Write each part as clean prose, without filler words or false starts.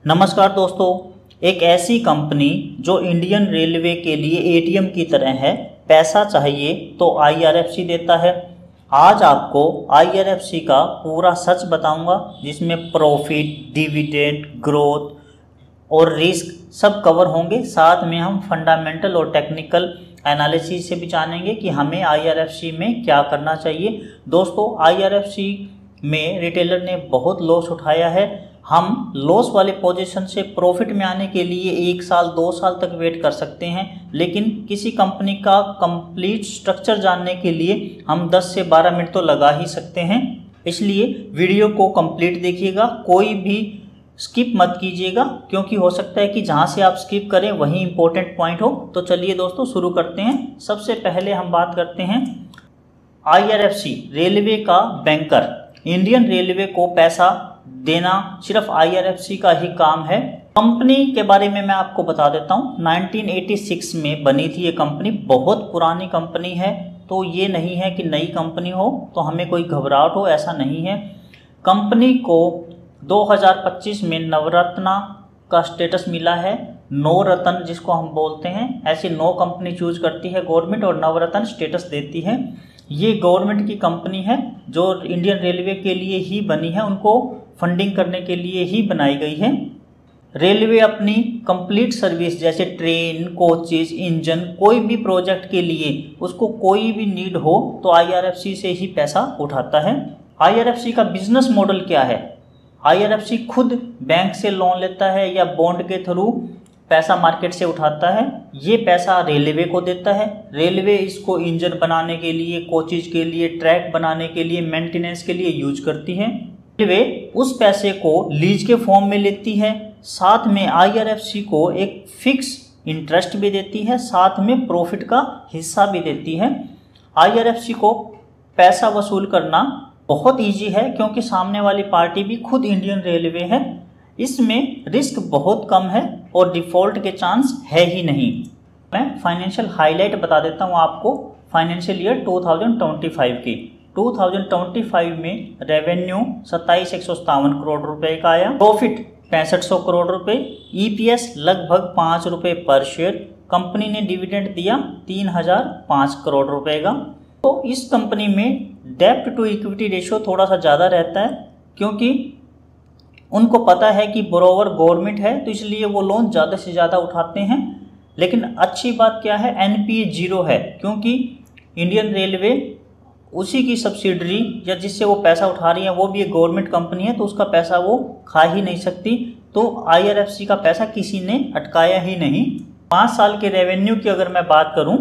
नमस्कार दोस्तों, एक ऐसी कंपनी जो इंडियन रेलवे के लिए एटीएम की तरह है। पैसा चाहिए तो आईआरएफसी देता है। आज आपको आईआरएफसी का पूरा सच बताऊंगा, जिसमें प्रॉफिट, डिविडेंड, ग्रोथ और रिस्क सब कवर होंगे। साथ में हम फंडामेंटल और टेक्निकल एनालिसिस से भी जानेंगे कि हमें आईआरएफसी में क्या करना चाहिए। दोस्तों, आईआरएफसी में रिटेलर ने बहुत लॉस उठाया है। हम लॉस वाले पोजीशन से प्रॉफिट में आने के लिए 1 साल 2 साल तक वेट कर सकते हैं, लेकिन किसी कंपनी का कंप्लीट स्ट्रक्चर जानने के लिए हम 10 से 12 मिनट तो लगा ही सकते हैं। इसलिए वीडियो को कंप्लीट देखिएगा, कोई भी स्किप मत कीजिएगा, क्योंकि हो सकता है कि जहां से आप स्किप करें वही इंपॉर्टेंट पॉइंट हो। तो चलिए दोस्तों, शुरू करते हैं। सबसे पहले हम बात करते हैं आईआरएफसी, रेलवे का बैंकर। इंडियन रेलवे को पैसा देना सिर्फ आईआरएफसी का ही काम है। कंपनी के बारे में मैं आपको बता देता हूँ। 1986 में बनी थी ये कंपनी, बहुत पुरानी कंपनी है। तो ये नहीं है कि नई कंपनी हो तो हमें कोई घबराहट हो, ऐसा नहीं है। कंपनी को 2025 में नवरत्ना का स्टेटस मिला है। 9 रत्न जिसको हम बोलते हैं, ऐसी 9 कंपनी चूज करती है गवर्नमेंट और नवरत्न स्टेटस देती है। ये गवर्नमेंट की कंपनी है जो इंडियन रेलवे के लिए ही बनी है, उनको फंडिंग करने के लिए ही बनाई गई है। रेलवे अपनी कंप्लीट सर्विस जैसे ट्रेन, कोचेज, इंजन, कोई भी प्रोजेक्ट के लिए उसको कोई भी नीड हो तो आईआरएफसी से ही पैसा उठाता है। आईआरएफसी का बिजनेस मॉडल क्या है? आईआरएफसी खुद बैंक से लोन लेता है या बॉन्ड के थ्रू पैसा मार्केट से उठाता है। ये पैसा रेलवे को देता है। रेलवे इसको इंजन बनाने के लिए, कोचेज के लिए, ट्रैक बनाने के लिए, मेंटेनेंस के लिए यूज करती है। रेलवे उस पैसे को लीज के फॉर्म में लेती है। साथ में आईआरएफसी को एक फिक्स इंटरेस्ट भी देती है, साथ में प्रॉफिट का हिस्सा भी देती है। आईआरएफसी को पैसा वसूल करना बहुत इजी है, क्योंकि सामने वाली पार्टी भी खुद इंडियन रेलवे है। इसमें रिस्क बहुत कम है और डिफॉल्ट के चांस है ही नहीं। मैं फाइनेंशियल हाईलाइट बता देता हूँ आपको फाइनेंशियल ईयर 2025 की। 2025 में रेवेन्यू 27,157 करोड़ रुपए का आया, प्रॉफिट 6500 करोड़ रुपए, ईपीएस लगभग 5 रुपए पर शेयर। कंपनी ने डिविडेंड दिया 3005 करोड़ रुपए का। तो इस कंपनी में डेब्ट टू इक्विटी रेशियो थोड़ा सा ज़्यादा रहता है, क्योंकि उनको पता है कि बोरोवर गवर्नमेंट है, तो इसलिए वो लोन ज़्यादा से ज़्यादा उठाते हैं। लेकिन अच्छी बात क्या है, एनपीए 0 है, क्योंकि इंडियन रेलवे उसी की सब्सिडरी या जिससे वो पैसा उठा रही है वो भी एक गवर्नमेंट कंपनी है, तो उसका पैसा वो खा ही नहीं सकती। तो आईआरएफसी का पैसा किसी ने अटकाया ही नहीं। 5 साल के रेवेन्यू की अगर मैं बात करूं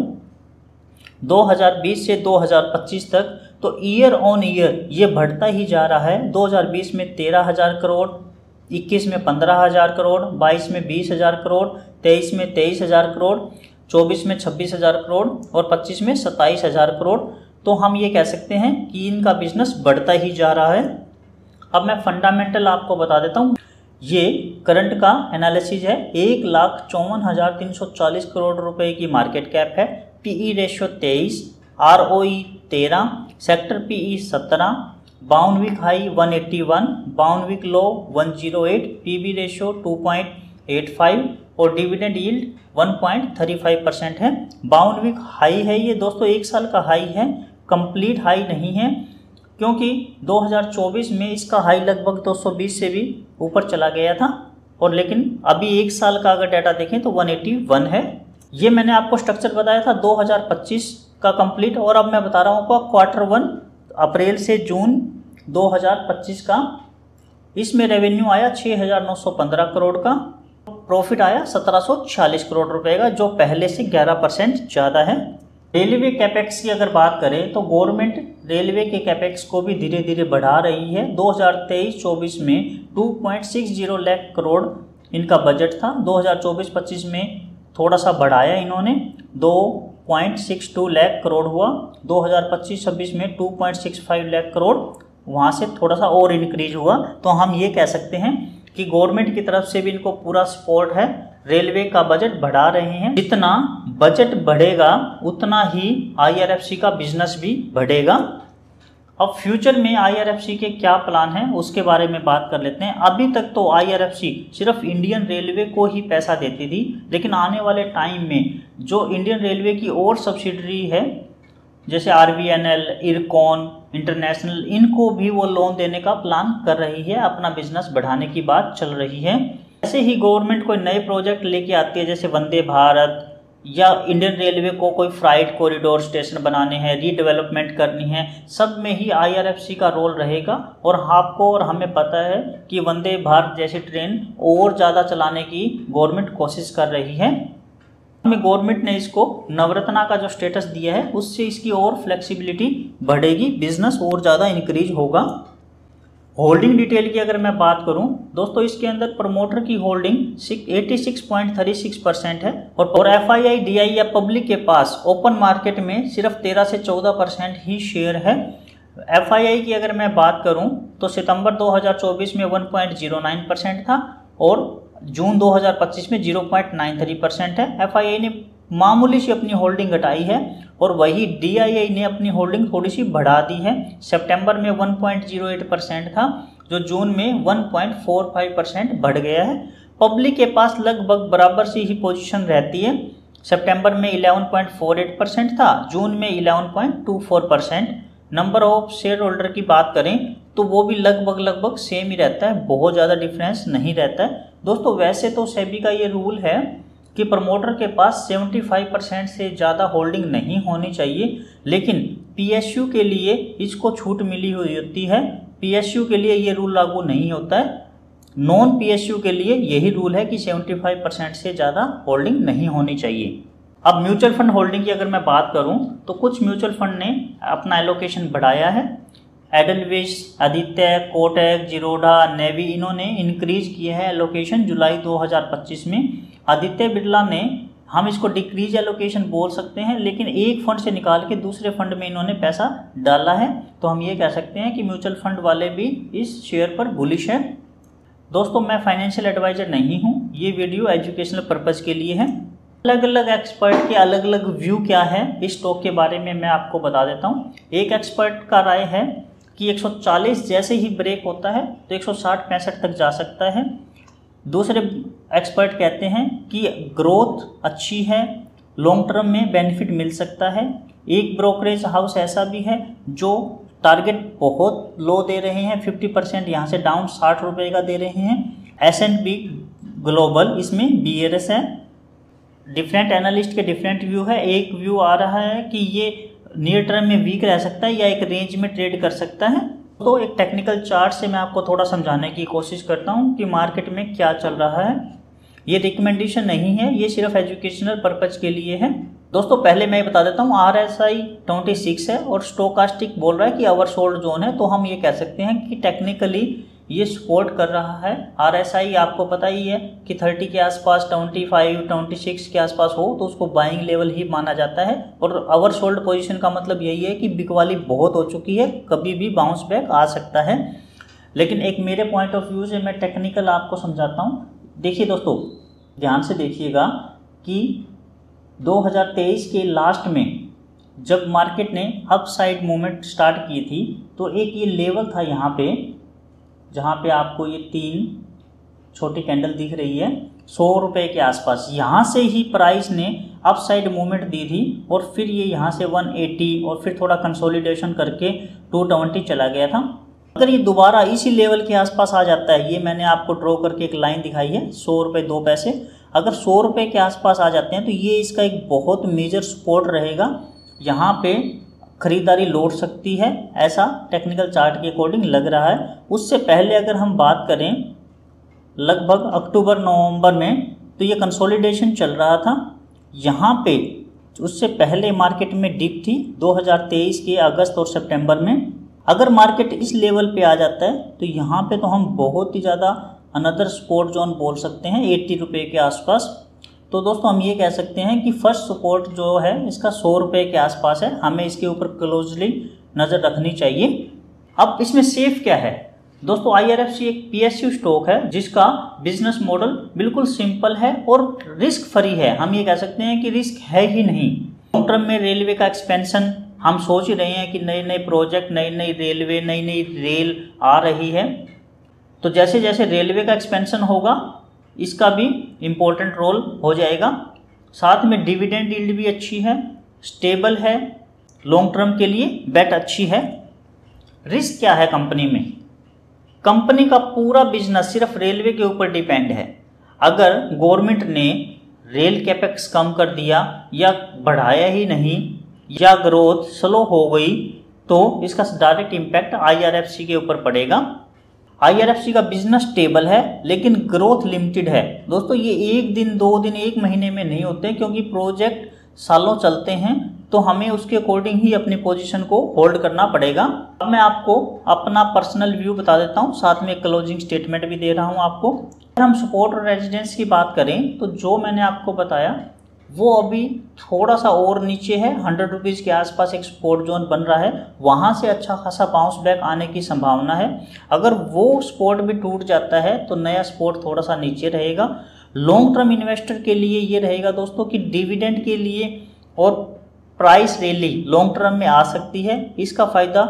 2020 से 2025 तक, तो ईयर ऑन ईयर ये बढ़ता ही जा रहा है। 2020 में 13,000 करोड़, 21 में 15,000 करोड़, 22 में 20,000 करोड़, 23 में 23,000 करोड़, 24 में 26,000 करोड़ और 25 में 27,000 करोड़। तो हम ये कह सकते हैं कि इनका बिजनेस बढ़ता ही जा रहा है। अब मैं फंडामेंटल आपको बता देता हूँ। ये करंट का एनालिसिस है। 1,54,340 करोड़ रुपए की मार्केट कैप है। PE ratio 23, ROE 13, sector PE 17, bound week high 181, bound week low 108, PB ratio 2.85 और डिविडेंड यील्ड 1.35% है। बाउंड वीक हाई है ये दोस्तों, 1 साल का हाई है, कंप्लीट हाई नहीं है, क्योंकि 2024 में इसका हाई लगभग 220 से भी ऊपर चला गया था। और लेकिन अभी 1 साल का अगर डाटा देखें तो 181 है। ये मैंने आपको स्ट्रक्चर बताया था 2025 का कंप्लीट, और अब मैं बता रहा हूँ आपको Q1 अप्रैल से जून 2025 का। इसमें रेवेन्यू आया 6,915 करोड़ का, प्रॉफिट आया 1746 करोड़ रुपए का, जो पहले से 11% ज़्यादा है। रेलवे कैपेक्स की अगर बात करें तो गवर्नमेंट रेलवे के कैपेक्स को भी धीरे धीरे बढ़ा रही है। 2023-24 में 2.60 लाख करोड़ इनका बजट था। 2024-25 में थोड़ा सा बढ़ाया इन्होंने, 2.62 लाख करोड़ हुआ। 2025-26 में 2.65 लाख करोड़, वहाँ से थोड़ा सा और इंक्रीज हुआ। तो हम ये कह सकते हैं कि गवर्नमेंट की तरफ से भी इनको पूरा सपोर्ट है। रेलवे का बजट बढ़ा रहे हैं। जितना बजट बढ़ेगा उतना ही आईआरएफसी का बिजनेस भी बढ़ेगा। अब फ्यूचर में आईआरएफसी के क्या प्लान हैं उसके बारे में बात कर लेते हैं। अभी तक तो आईआरएफसी सिर्फ इंडियन रेलवे को ही पैसा देती थी, लेकिन आने वाले टाइम में जो इंडियन रेलवे की और सब्सिडरी है जैसे आरवीएनएल, इरकॉन, इंटरनेशनल, इनको भी वो लोन देने का प्लान कर रही है, अपना बिजनेस बढ़ाने की बात चल रही है। ऐसे ही गवर्नमेंट कोई नए प्रोजेक्ट लेके आती है जैसे वंदे भारत, या इंडियन रेलवे को कोई फ्राइट कॉरिडोर स्टेशन बनाने हैं, रीडेवलपमेंट करनी है, सब में ही आईआरएफसी का रोल रहेगा। और आपको और हमें पता है कि वंदे भारत जैसी ट्रेन और ज़्यादा चलाने की गवर्नमेंट कोशिश कर रही है। हमें गवर्नमेंट ने इसको नवरत्ना का जो स्टेटस दिया है उससे इसकी और फ्लेक्सिबिलिटी बढ़ेगी, बिजनेस और ज़्यादा इंक्रीज होगा। होल्डिंग डिटेल की अगर मैं बात करूं दोस्तों, इसके अंदर प्रमोटर की होल्डिंग 86.36% है और एफआईआई, डीआई या पब्लिक के पास ओपन मार्केट में सिर्फ 13 से 14% ही शेयर है। एफआईआई की अगर मैं बात करूं तो सितंबर 2024 में 1.09% था और जून 2025 में 0.93% है। एफआईआई ने मामूली सी अपनी होल्डिंग घटाई है और वही डीआईआई ने अपनी होल्डिंग थोड़ी सी बढ़ा दी है। सितंबर में 1.08% था जो जून में 1.45% बढ़ गया है। पब्लिक के पास लगभग बराबर सी ही पोजीशन रहती है। सितंबर में 11.48% था, जून में 11.24%। नंबर ऑफ शेयर होल्डर की बात करें तो वो भी लगभग सेम ही रहता है, बहुत ज़्यादा डिफरेंस नहीं रहता है। दोस्तों वैसे तो सेबी का ये रूल है कि प्रमोटर के पास 75% से ज़्यादा होल्डिंग नहीं होनी चाहिए, लेकिन पीएसयू के लिए इसको छूट मिली हुई होती है। पीएसयू के लिए ये रूल लागू नहीं होता है, नॉन पीएसयू के लिए यही रूल है कि 75% से ज़्यादा होल्डिंग नहीं होनी चाहिए। अब म्यूचुअल फंड होल्डिंग की अगर मैं बात करूं तो कुछ म्यूचुअल फंड ने अपना एलोकेशन बढ़ाया है। एडलविस, आदित्य, कोटक, जिरोडा, नेवी, इन्होंने इंक्रीज किया है एलोकेशन जुलाई 2025 में। आदित्य बिरला ने, हम इसको डिक्रीज एलोकेशन बोल सकते हैं, लेकिन एक फंड से निकाल के दूसरे फंड में इन्होंने पैसा डाला है, तो हम ये कह सकते हैं कि म्यूचुअल फंड वाले भी इस शेयर पर बुलिश है। दोस्तों मैं फाइनेंशियल एडवाइजर नहीं हूँ, ये वीडियो एजुकेशनल पर्पज़ के लिए है। अलग अलग एक्सपर्ट के अलग अलग व्यू क्या है इस स्टॉक के बारे में मैं आपको बता देता हूँ। एक एक्सपर्ट का राय है कि 140 जैसे ही ब्रेक होता है तो 160-65 तक जा सकता है। दूसरे एक्सपर्ट कहते हैं कि ग्रोथ अच्छी है, लॉन्ग टर्म में बेनिफिट मिल सकता है। एक ब्रोकरेज हाउस ऐसा भी है जो टारगेट बहुत लो दे रहे हैं, 50% यहाँ से डाउन 60 रुपये का दे रहे हैं। S&P ग्लोबल, इसमें बीएरएस है। डिफरेंट एनालिस्ट के डिफरेंट व्यू है। एक व्यू आ रहा है कि ये नियर टर्म में वीक रह सकता है या एक रेंज में ट्रेड कर सकता है। तो एक टेक्निकल चार्ट से मैं आपको थोड़ा समझाने की कोशिश करता हूँ कि मार्केट में क्या चल रहा है। ये रिकमेंडेशन नहीं है, ये सिर्फ एजुकेशनल पर्पज के लिए है। दोस्तों पहले मैं बता देता हूँ, RSI 26 है और स्टोकास्टिक बोल रहा है कि ओवरसोल्ड जोन है, तो हम ये कह सकते हैं कि टेक्निकली ये सपोर्ट कर रहा है। RSI आपको पता ही है कि 30 के आसपास, 25, 26 के आसपास हो तो उसको बाइंग लेवल ही माना जाता है। और ओवरसोल्ड पोजीशन का मतलब यही है कि बिकवाली बहुत हो चुकी है, कभी भी बाउंस बैक आ सकता है। लेकिन एक मेरे पॉइंट ऑफ व्यू से मैं टेक्निकल आपको समझाता हूँ। देखिए दोस्तों, ध्यान से देखिएगा कि 2023 के लास्ट में जब मार्केट ने अपसाइड मूवमेंट स्टार्ट की थी तो एक ये लेवल था यहाँ पे, जहाँ पे आपको ये 3 छोटी कैंडल दिख रही है 100 रुपये के आसपास। यहाँ से ही प्राइस ने अपसाइड मूवमेंट दी थी और फिर ये यहाँ से 180 और फिर थोड़ा कंसोलिडेशन करके 220 चला गया था। अगर ये दोबारा इसी लेवल के आसपास आ जाता है, ये मैंने आपको ड्रॉ करके एक लाइन दिखाई है 100 रुपये 2 पैसे, अगर 100 रुपये के आसपास आ जाते हैं तो ये इसका एक बहुत मेजर सपोर्ट रहेगा। यहाँ पे खरीदारी लौट सकती है, ऐसा टेक्निकल चार्ट के अकॉर्डिंग लग रहा है। उससे पहले अगर हम बात करें लगभग अक्टूबर नवंबर में, तो ये कंसोलिडेशन चल रहा था यहाँ पे। उससे पहले मार्केट में डिप थी 2023 के अगस्त और सितंबर में। अगर मार्केट इस लेवल पे आ जाता है तो यहाँ पे तो हम बहुत ही ज़्यादा अनदर सपोर्ट जोन बोल सकते हैं 80 रुपये के आसपास। तो दोस्तों हम ये कह सकते हैं कि फर्स्ट सपोर्ट जो है इसका 100 रुपये के आसपास है, हमें इसके ऊपर क्लोजली नज़र रखनी चाहिए। अब इसमें सेफ क्या है दोस्तों, IRFC एक PSU स्टॉक है जिसका बिजनेस मॉडल बिल्कुल सिंपल है और रिस्क फ्री है। हम ये कह सकते हैं कि रिस्क है ही नहीं। लॉन्ग टर्म में रेलवे का एक्सपेंशन हम सोच ही रहे हैं कि नए नए प्रोजेक्ट, नई नई रेलवे, नई नई रेल आ रही है। तो जैसे जैसे रेलवे का एक्सपेंशन होगा इसका भी इम्पोर्टेंट रोल हो जाएगा। साथ में डिविडेंड यील्ड भी अच्छी है, स्टेबल है, लॉन्ग टर्म के लिए बेट अच्छी है। रिस्क क्या है कंपनी में? कंपनी का पूरा बिजनेस सिर्फ रेलवे के ऊपर डिपेंड है। अगर गवर्नमेंट ने रेल कैपेक्स कम कर दिया या बढ़ाया ही नहीं या ग्रोथ स्लो हो गई तो इसका डायरेक्ट इम्पैक्ट IRFC के ऊपर पड़ेगा। IRFC का बिजनेस स्टेबल है लेकिन ग्रोथ लिमिटेड है। दोस्तों ये एक दिन, 2 दिन, 1 महीने में नहीं होते, क्योंकि प्रोजेक्ट सालों चलते हैं, तो हमें उसके अकॉर्डिंग ही अपनी पोजीशन को होल्ड करना पड़ेगा। अब मैं आपको अपना पर्सनल व्यू बता देता हूँ, साथ में क्लोजिंग स्टेटमेंट भी दे रहा हूँ आपको। अगर हम सपोर्ट और रेजिस्टेंस की बात करें तो जो मैंने आपको बताया वो अभी थोड़ा सा और नीचे है, 100 रुपीज़ के आसपास एक सपोर्ट जोन बन रहा है, वहाँ से अच्छा खासा बाउंस बैक आने की संभावना है। अगर वो सपोर्ट भी टूट जाता है तो नया सपोर्ट थोड़ा सा नीचे रहेगा। लॉन्ग टर्म इन्वेस्टर के लिए ये रहेगा दोस्तों कि डिविडेंड के लिए और प्राइस रैली लॉन्ग टर्म में आ सकती है। इसका फ़ायदा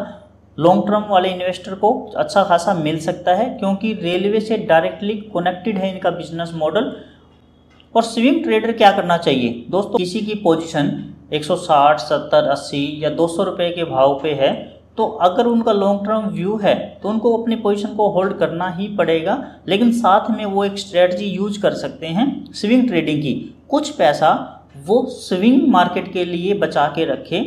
लॉन्ग टर्म वाले इन्वेस्टर को अच्छा खासा मिल सकता है, क्योंकि रेलवे से डायरेक्टली कनेक्टेड है इनका बिजनेस मॉडल। और स्विंग ट्रेडर क्या करना चाहिए दोस्तों? किसी की पोजीशन 160, 70, 80 या 200 रुपये के भाव पे है, तो अगर उनका लॉन्ग टर्म व्यू है तो उनको अपनी पोजीशन को होल्ड करना ही पड़ेगा, लेकिन साथ में वो एक स्ट्रेटजी यूज कर सकते हैं स्विंग ट्रेडिंग की। कुछ पैसा वो स्विंग मार्केट के लिए बचा के रखे,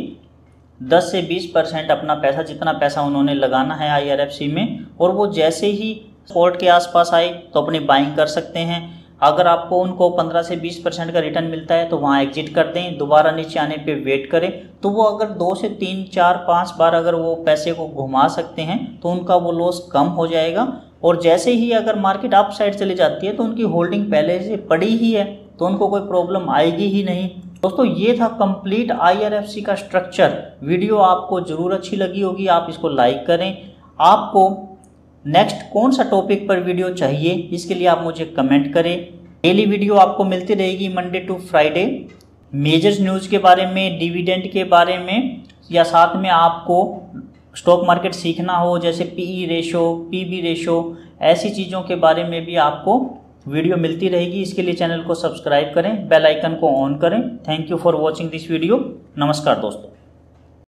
10 से 20% अपना पैसा, जितना पैसा उन्होंने लगाना है IRFC में, और वो जैसे ही सपोर्ट के आसपास आए तो अपनी बाइंग कर सकते हैं। अगर आपको उनको 15 से 20% का रिटर्न मिलता है तो वहाँ एग्जिट कर दें, दोबारा नीचे आने पे वेट करें। तो वो अगर 2 से 3, 4, 5 बार अगर वो पैसे को घुमा सकते हैं तो उनका वो लॉस कम हो जाएगा। और जैसे ही अगर मार्केट अप साइड चली जाती है तो उनकी होल्डिंग पहले से पड़ी ही है, तो उनको कोई प्रॉब्लम आएगी ही नहीं। दोस्तों ये था कंप्लीट IRFC का स्ट्रक्चर। वीडियो आपको ज़रूर अच्छी लगी होगी, आप इसको लाइक करें। आपको नेक्स्ट कौन सा टॉपिक पर वीडियो चाहिए इसके लिए आप मुझे कमेंट करें। डेली वीडियो आपको मिलती रहेगी Monday to Friday, majors news के बारे में, डिविडेंड के बारे में, या साथ में आपको स्टॉक मार्केट सीखना हो जैसे PE रेशो, PB रेशो, ऐसी चीज़ों के बारे में भी आपको वीडियो मिलती रहेगी। इसके लिए चैनल को सब्सक्राइब करें, बेल आइकन को ऑन करें। Thank you for watching this video. नमस्कार दोस्तों।